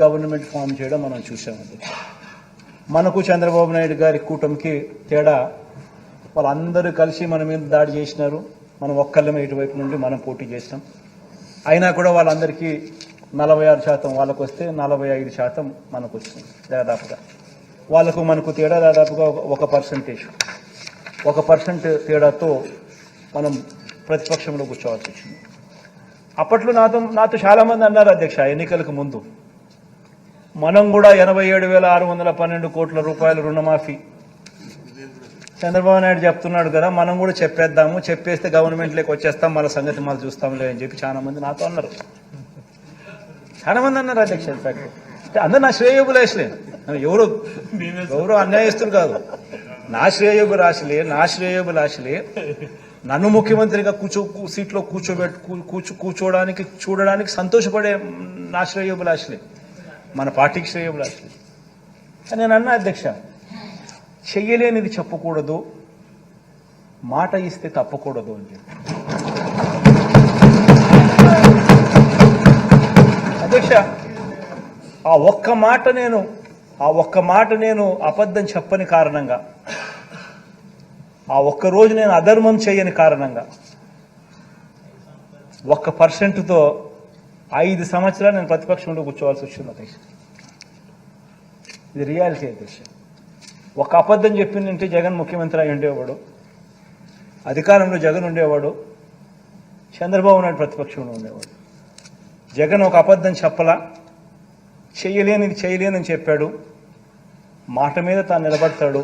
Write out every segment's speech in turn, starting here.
Government form చేయడం మనం చూసామండి. మనకు చంద్రబాబు నాయుడు గారి కూటమికి తేడా, వాళ్ళందరూ కలిసి మన మీద దాడి చేసినారు. మనం ఒక్కళ్ళమే ఇటువైపు నుండి మనం పోటీ చేసినాం. అయినా కూడా వాళ్ళందరికీ 46% వాళ్ళకు వస్తే 45% మనకు వచ్చింది. దాదాపుగా వాళ్ళకు మనకు తేడా దాదాపుగా 1% తేడాతో మనం ప్రతిపక్షంలో కూర్చోవాల్సి వచ్చింది. అప్పట్లో నాతో చాలామంది అన్నారు అధ్యక్ష, ఎన్నికలకు ముందు మనం కూడా 87,612 కోట్ల రూపాయల రుణమాఫీ చంద్రబాబు నాయుడు చెప్తున్నాడు కదా, మనం కూడా చెప్పేద్దాము, చెప్పేస్తే గవర్నమెంట్లోకి వచ్చేస్తాం, మన సంగతి మనం చూస్తాంలే అని చెప్పి చాలా మంది నాతో అన్నారు. చాలా మంది అన్నారు అధ్యక్ష. ఇన్ఫాక్ట్ అందరు నా శ్రేయోభిలాషులే, ఎవరు అన్యాయస్తులు కాదు, నా శ్రేయోభిలాషులే. నన్ను ముఖ్యమంత్రిగా సీట్లో చూడడానికి సంతోషపడే నా శ్రేయోభిలాషులే, మన పార్టీకి శ్రేయోభిలాషులే. నేను అన్నా అధ్యక్ష, చెయ్యలేనిది చెప్పకూడదు, మాట ఇస్తే తప్పకూడదు అని చెప్పి. అధ్యక్ష, ఆ ఒక్క మాట నేను అబద్ధం చెప్పని కారణంగా, ఆ ఒక్కరోజు నేను అధర్మం చేయని కారణంగా 1%తో 5 సంవత్సరాలు నేను ప్రతిపక్షంలో కూర్చోవాల్సి వచ్చింది అధ్యక్ష. ఇది రియాలిటీ అధ్యక్ష. ఒక అబద్ధం చెప్పిందంటే జగన్ ముఖ్యమంత్రి అయి ఉండేవాడు, అధికారంలో జగన్ ఉండేవాడు, చంద్రబాబు నాయుడు ప్రతిపక్షంలో ఉండేవాడు. జగన్ ఒక అబద్ధం చెప్పలా, చేయలేనని చెప్పాడు, మాట మీద తాను నిలబడతాడు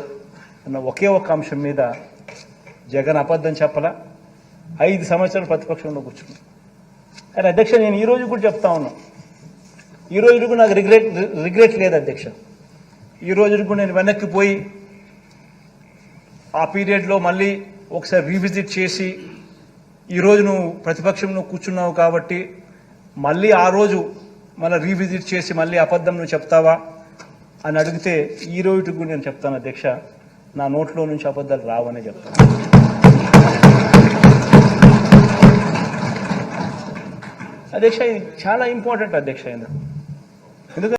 అన్న ఒకే ఒక అంశం మీద జగన్ అబద్ధం చెప్పలా, 5 సంవత్సరాలు ప్రతిపక్షంలో కూర్చున్నాను. కానీ అధ్యక్ష, నేను ఈ రోజు కూడా చెప్తా ఉన్నా, ఈ రోజు కూడా నాకు రిగ్రెట్ లేదు అధ్యక్ష. ఈ రోజు కూడా నేను వెనక్కి పోయి ఆ పీరియడ్లో మళ్ళీ ఒకసారి రీవిజిట్ చేసి, ఈరోజు నువ్వు ప్రతిపక్షంలో కూర్చున్నావు కాబట్టి మళ్ళీ ఆ రోజు మళ్ళీ రీవిజిట్ చేసి మళ్ళీ అబద్ధం నువ్వు చెప్తావా అని అడిగితే ఈ రోజు కూడా నేను చెప్తాను అధ్యక్ష, నా నోట్లో నుంచి అబద్ధాలు రావనే చెప్తాను. అధ్యక్ష, ఇది చాలా ఇంపార్టెంట్ అధ్యక్ష.